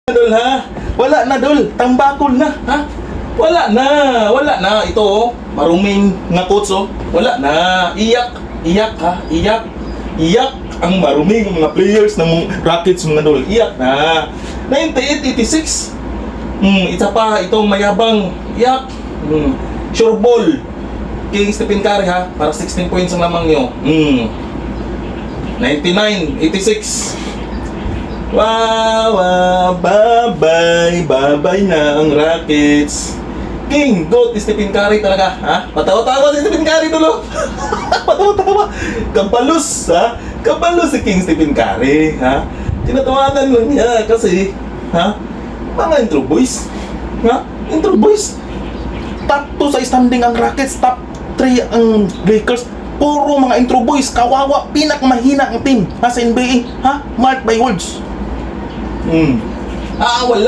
Dol, ha? Wala na, Dol. Tambakol na, ha? Wala na. Wala na. Ito, oh. Maruming nga coach, oh. Wala na. Iyak. Iyak, ha? Iyak. Iyak ang maruming mga players ng Rockets, mga Dol. Iyak na. 98-86. Isa pa, itong mayabang. Iyak. Sure ball. King Stephen Curry, ha? Para 16 points ang lamang nyo. 99-86. Wow, bye-bye. Bye-bye na ang Rockets. King, GOAT, Stephen Curry talaga, ha? Patawa-tawa si Stephen Curry dulo. Patawa-tawa. Kapalos, ha? Kapalos si King Stephen Curry, ha? Tinatawanan mo niya kasi, ha? Mga intro boys. Ha? Intro boys. Top 2 sa standing ang Rockets, top 3 ang Lakers. Puro mga intro boys, kawawa, pinakamahina ang team ha, sa NBA, ha? Mark my words. Wala.